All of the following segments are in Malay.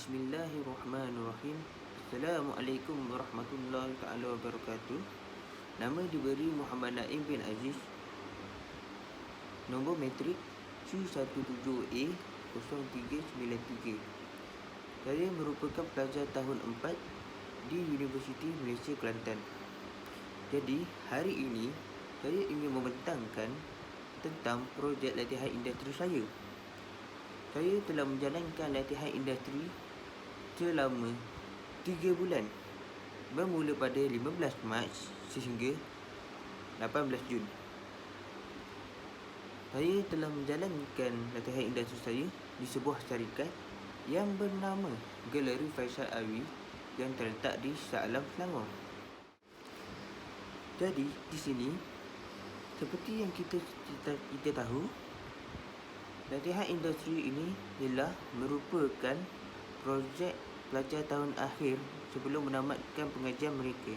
Bismillahirrahmanirrahim. Assalamualaikum warahmatullahi taala wabarakatuh. Nama diberi Muhammad Naim bin Aziz. Nombor matrik C17A0393. Saya merupakan pelajar tahun 4 di Universiti Malaysia Kelantan. Jadi, hari ini saya ingin membentangkan tentang projek latihan industri saya. Saya telah menjalankan latihan industri selama 3 bulan, bermula pada 15 Mac sehingga 18 Jun. Saya telah menjalankan latihan industri saya di sebuah syarikat yang bernama Galeri Faisal Alwi yang terletak di Shah Alam, Selangor. Jadi, di sini seperti yang kita tahu, latihan industri ini ialah merupakan projek pelajar tahun akhir sebelum menamatkan pengajian mereka.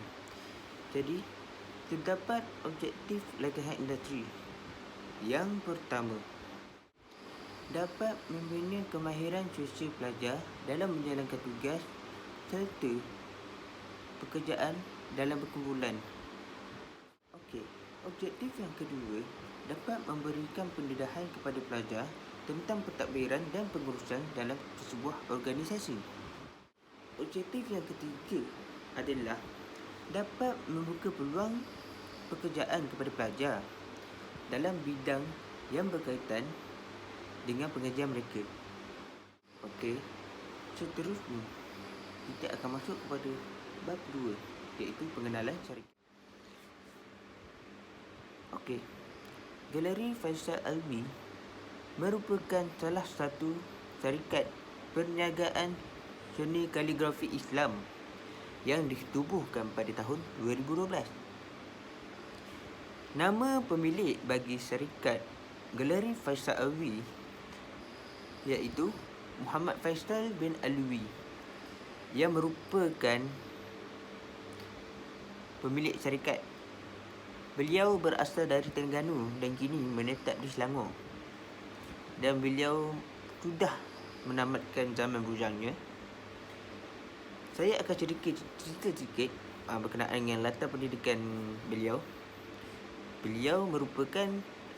Jadi, terdapat objektif latihan industri. Yang pertama, dapat membina kemahiran sosial pelajar dalam menjalankan tugas serta pekerjaan dalam berkumpulan. Objektif yang kedua, dapat memberikan pendedahan kepada pelajar tentang pentadbiran dan pengurusan dalam sebuah organisasi. Objektif yang ketiga adalah dapat membuka peluang pekerjaan kepada pelajar dalam bidang yang berkaitan dengan pengajian mereka. Seterusnya kita akan masuk kepada bab 2, iaitu pengenalan syarikat. Galeri Faisal Alwi merupakan salah satu syarikat perniagaan seni kaligrafi Islam yang ditubuhkan pada tahun 2012. Nama pemilik bagi syarikat Galeri Faisal Alwi iaitu Muhammad Faisal bin Alwi, yang merupakan pemilik syarikat. Beliau berasal dari Terengganu dan kini menetap di Selangor. Dan beliau sudah menamatkan zaman bujangnya. Saya akan cerita sikit berkenaan dengan latar pendidikan beliau. Beliau merupakan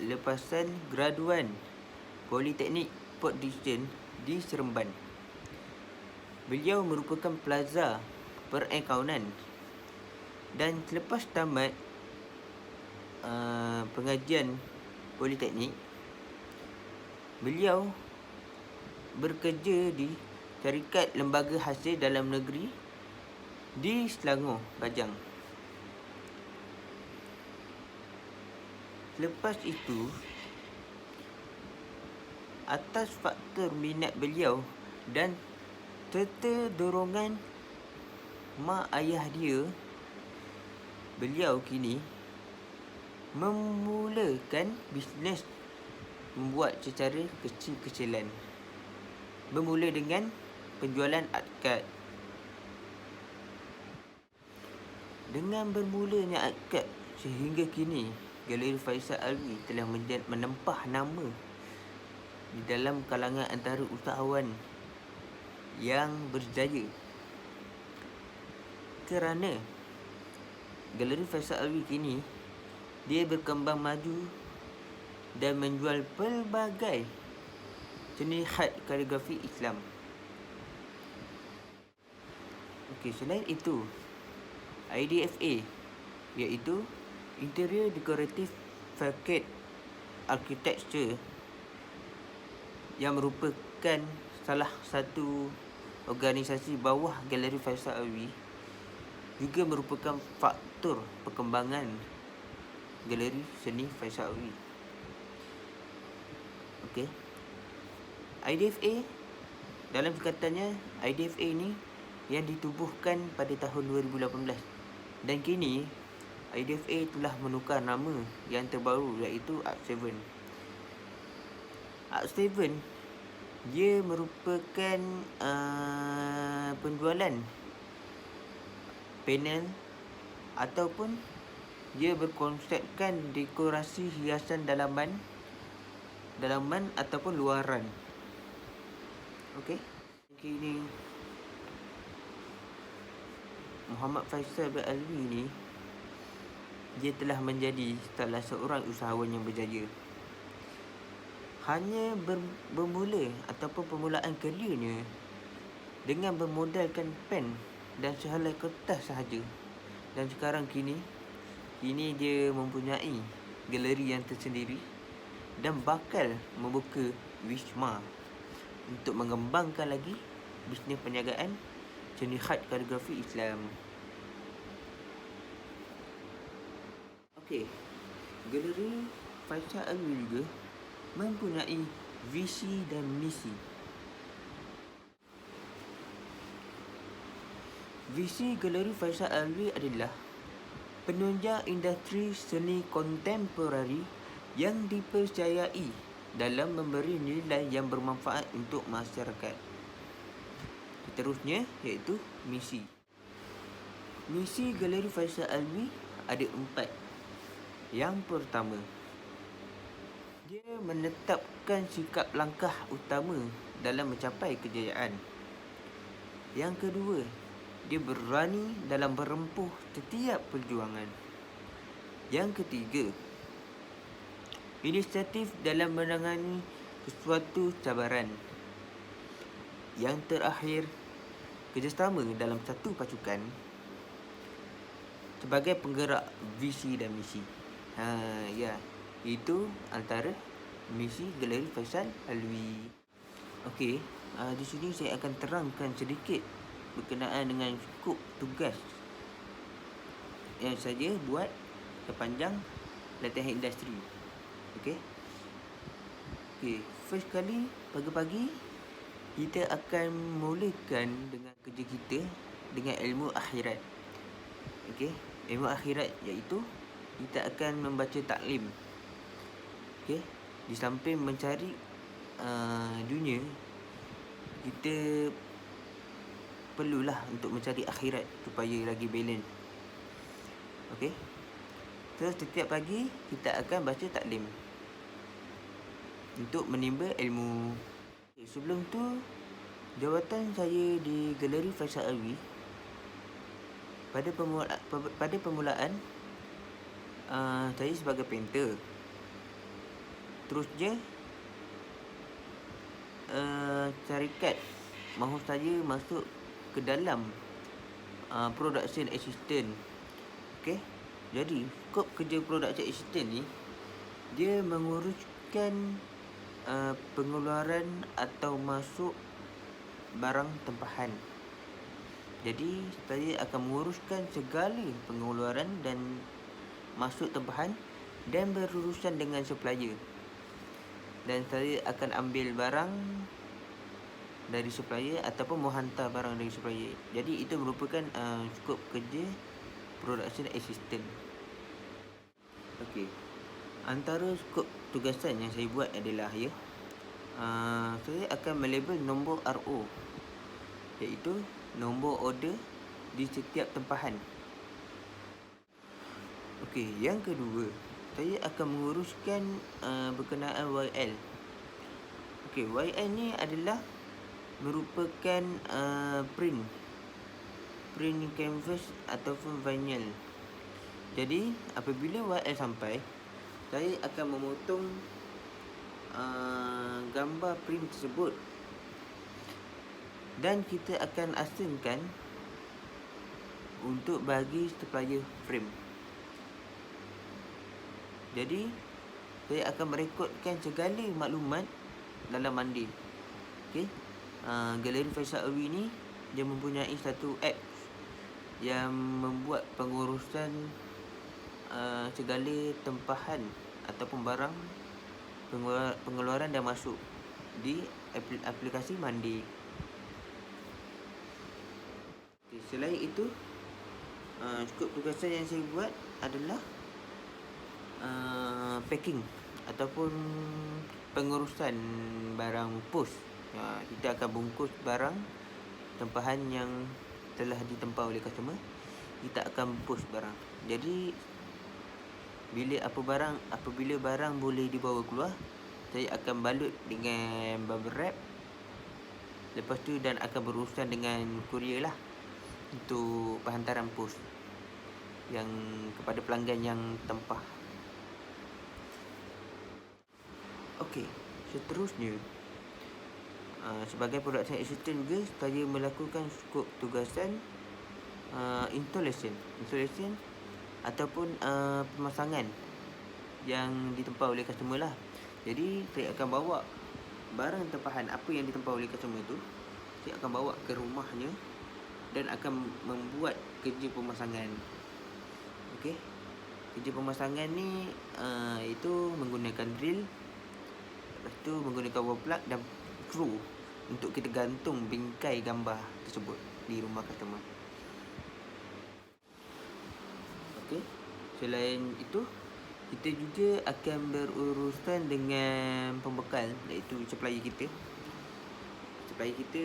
lepasan graduan Politeknik Port Dickson di Seremban. Beliau merupakan pelajar perakaunan dan selepas tamat pengajian politeknik, beliau bekerja di syarikat lembaga hasil dalam negeri di Selangor, Bajang. Lepas itu, atas faktor minat beliau dan serta dorongan mak ayah dia, beliau kini memulakan bisnes membuat secara kecil-kecilan. Bermula dengan penjualan art card. Dengan bermulanya art card sehingga kini, Galeri Faisal Alwi telah menempah nama di dalam kalangan antara usahawan yang berjaya. Kerana Galeri Faisal Alwi kini dia berkembang maju dan menjual pelbagai seni khat kaligrafi Islam. Selain itu, IDFA iaitu Interior Decorative Facade Architecture, yang merupakan salah satu organisasi bawah Galeri Faisal Alwi, juga merupakan faktor perkembangan Galeri Seni Faisal Alwi. IDFA, dalam singkatannya, IDFA ni yang ditubuhkan pada tahun 2018 dan kini IDFA telah menukar nama yang terbaru iaitu Art7. Art7 dia merupakan penjualan panel ataupun dia berkonsepkan dekorasi hiasan dalaman ataupun luaran. Kini Muhammad Faisal bin Alwi ni, dia telah menjadi salah seorang usahawan yang berjaya. Hanya bermula ataupun permulaan karirnya dengan bermodalkan pen dan sehelai kertas sahaja. Dan sekarang kini dia mempunyai galeri yang tersendiri dan bakal membuka Wisma untuk mengembangkan lagi bisnes perniagaan seni khat kaligrafi Islam. Okey, galeri Faisal Alwi juga mempunyai visi dan misi. Visi galeri Faisal Alwi adalah penunjang industri seni kontemporari yang dipercayai dalam memberi nilai yang bermanfaat untuk masyarakat. Seterusnya iaitu misi. Misi galeri Faisal Alwi ada 4. Yang pertama, dia menetapkan sikap langkah utama dalam mencapai kejayaan. Yang kedua, dia berani dalam berempuh setiap perjuangan. Yang ketiga, inisiatif dalam menangani sesuatu cabaran. Yang terakhir, kerjasama dalam satu pasukan sebagai penggerak visi dan misi. Itu antara misi galeri Faisal Alwi. Okey, di sini saya akan terangkan sedikit berkenaan dengan skop tugas yang saya buat sepanjang latihan industri. Okey, first kali pagi-pagi kita akan mulakan dengan kerja kita dengan ilmu akhirat. Okey, ilmu akhirat iaitu kita akan membaca taklim. Okey, di samping mencari dunia, kita perlulah untuk mencari akhirat supaya lagi balance. Okey, so setiap pagi kita akan baca taklim untuk menimba ilmu. Sebelum tu, jawatan saya di galeri Faisal Alwi pada permulaan saya sebagai painter. Terusnya syarikat mahu saya masuk ke dalam production assistant. Okey, jadi skop kerja production assistant ni, dia menguruskan pengeluaran atau masuk barang tempahan. Jadi saya akan menguruskan segala pengeluaran dan masuk tempahan dan berurusan dengan supplier. Dan saya akan ambil barang dari supplier ataupun menghantar barang dari supplier. Jadi itu merupakan skop kerja production assistant. Okey, antara skop tugasan yang saya buat adalah saya akan melabel nombor RO, iaitu nombor order di setiap tempahan. Okey, yang kedua, saya akan menguruskan berkenaan YL. Okey, YL ni adalah merupakan print canvas ataupun vinyl. Jadi apabila YL sampai, saya akan memotong gambar print tersebut dan kita akan asingkan untuk bagi supplier frame. Jadi saya akan merekodkan segala maklumat dalam mandi. Okey, galeri Faisal Alwi ni dia mempunyai satu app yang membuat pengurusan segala tempahan ataupun barang pengeluaran dan masuk di aplikasi mandi. Okay, selain itu, skop tugasan yang saya buat adalah packing ataupun pengurusan barang pos. Kita akan bungkus barang tempahan yang telah ditempa oleh customer. Kita akan post barang. Jadi apabila barang boleh dibawa keluar, saya akan balut dengan bubble wrap. Lepas tu dan akan berurusan dengan courier lah untuk penghantaran pos yang kepada pelanggan yang tempah. Okey, seterusnya sebagai production assistant juga saya melakukan skop tugasan installation ataupun pemasangan yang ditempah oleh customer lah. Jadi saya akan bawa barang tempahan apa yang ditempah oleh customer tu, saya akan bawa ke rumahnya dan akan membuat kerja pemasangan. Okey, kerja pemasangan ni itu menggunakan drill, lepas tu menggunakan wall plug dan screw untuk kita gantung bingkai gambar tersebut di rumah customer. Okey, selain itu kita juga akan berurusan dengan pembekal, iaitu supplier kita. Supplier kita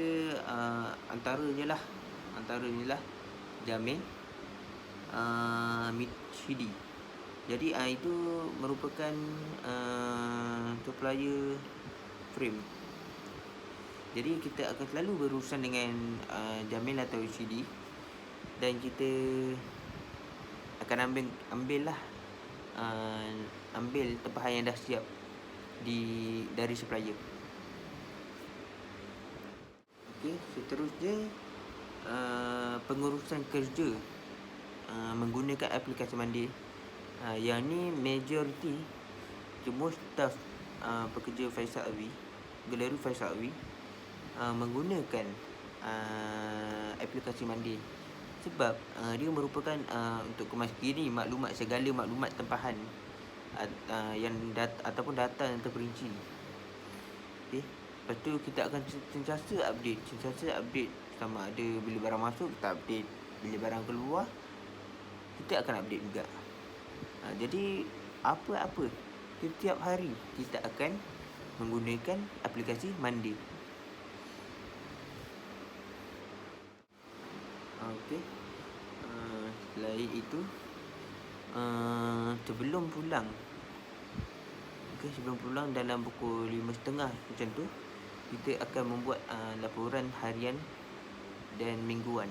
antaranya lah Jamil, Mitchidi. Jadi itu merupakan supplier frame. Jadi kita akan selalu berurusan dengan Jamil atau Mitchidi, dan kita akan ambil tempahan yang dah siap dari supplier. Okey, seterusnya pengurusan kerja menggunakan aplikasi Monday. Yang ni majoriti semua staff pekerja Faisal Alwi, Galeri Faisal Alwi menggunakan aplikasi Monday. Sebab dia merupakan untuk kemaskini segala maklumat tempahan yang ataupun data yang terperinci. Okey, lepas tu kita akan sentiasa update sama ada bila barang masuk kita update, bila barang keluar kita akan update juga. Jadi apa-apa setiap hari kita akan menggunakan aplikasi Monday. Okey, selain itu sebelum pulang dalam pukul 5.30 macam tu, kita akan membuat laporan harian dan mingguan.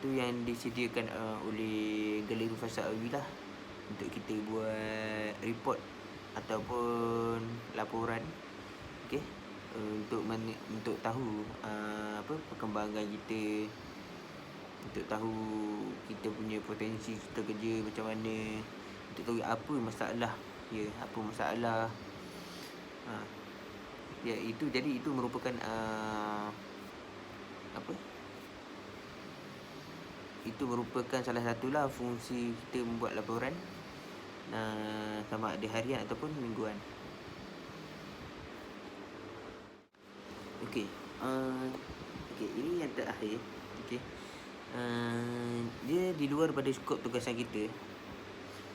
Tu yang disediakan oleh Galeri Faisal Alwi lah, untuk kita buat report ataupun laporan. Okey, untuk tahu perkembangan kita, untuk tahu kita punya potensi kita kerja macam mana, untuk tahu apa masalah. Jadi itu merupakan itu merupakan salah satulah fungsi kita membuat laporan sama ada harian ataupun mingguan. Okey, ini yang terakhir. Okey, dia di luar pada skop tugasan kita,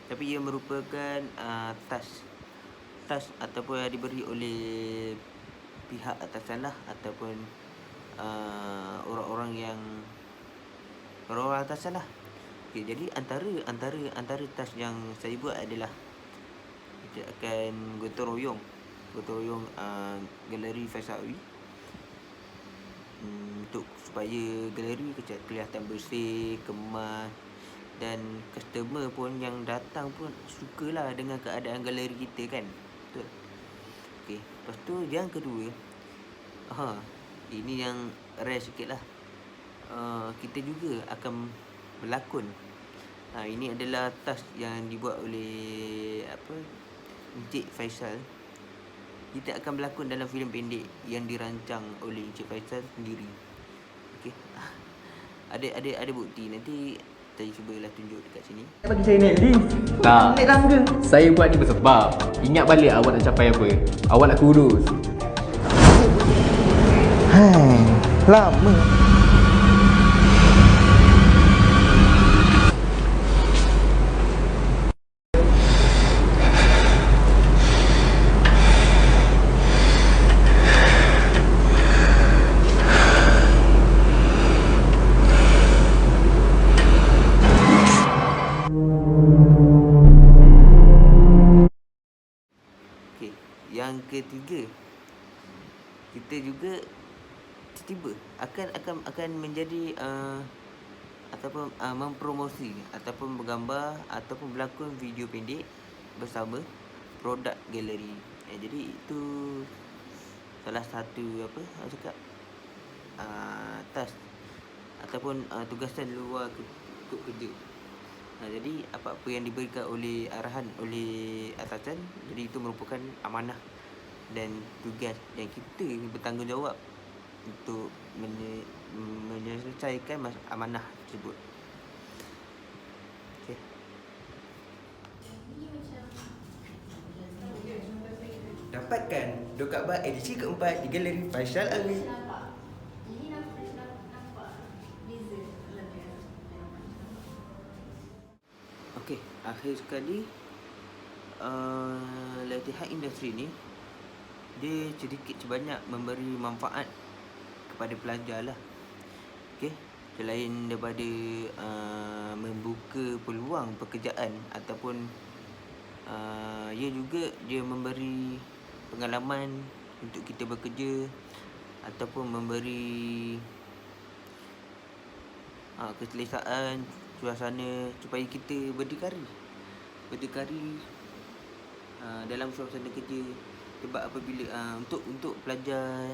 tapi ia merupakan task ataupun yang diberi oleh pihak atasan lah, ataupun orang-orang atasan lah. Okey, jadi antara task yang saya buat adalah kita akan gotong royong Galeri Faisal Alwi supaya galeri kelihatan bersih, kemas, dan customer pun yang datang pun sukalah dengan keadaan galeri kita kan. Betul. Okey, lepas tu yang kedua, ini yang rare sikit lah. Kita juga akan berlakon. Ini adalah task yang dibuat oleh Encik Faisal. Kita akan berlakon dalam filem pendek yang dirancang oleh Encik Faisal sendiri. Okey. Ada bukti, nanti saya cubalah tunjuk dekat sini. Bagi saya naik lift. Tak. Naik tangga. Saya buat ni bersebab ingat balik awak nak capai apa. Awak nak kurus. Lama. Yang ketiga, kita juga tiba-tiba akan menjadi ataupun mempromosi ataupun bergambar ataupun berlakon video pendek bersama produk galeri. Jadi itu salah satu task ataupun tugasan luar untuk kerja. Jadi apa-apa yang diberikan oleh arahan oleh atasan, jadi itu merupakan amanah dan tugas yang kita bertanggungjawab untuk menyelesaikan amanah tersebut. Okey. Dapatkan Dokakbar edisi keempat di Galeri Faisal Alwi. Okey, akhir sekali latihan industri ni dia sedikit sebanyak memberi manfaat kepada pelajar lah. Okey, selain daripada membuka peluang pekerjaan ataupun ia juga dia memberi pengalaman untuk kita bekerja ataupun memberi keselesaan suasana supaya kita berdikari dalam suasana kerja. Sebab apabila untuk pelajar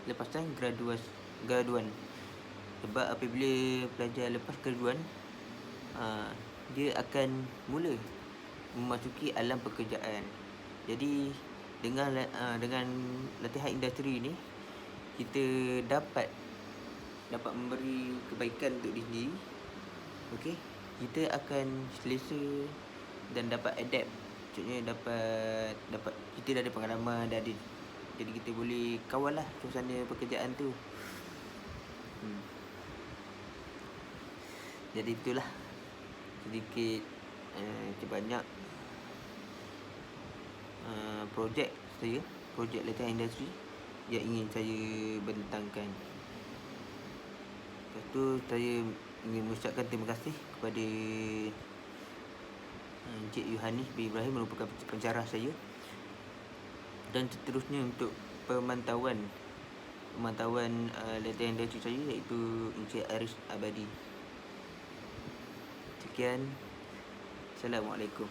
lepasan graduan, sebab apabila pelajar lepas graduan dia akan mula memasuki alam pekerjaan. Jadi dengan latihan industri ni kita dapat memberi kebaikan untuk diri sendiri. Okey, kita akan selesa dan dapat adapt. Maksudnya dapat kita dah ada pengalaman, jadi kita boleh kawal lah suasana pekerjaan tu. Jadi itulah sedikit sebanyak projek latihan industri yang ingin saya bentangkan. Lepas tu saya ingin mengucapkan terima kasih kepada Encik Yohanis bin Ibrahim merupakan pensyarah saya, dan seterusnya untuk pemantauan latihan industri saya iaitu Encik Aris Abadi. Sekian. Assalamualaikum.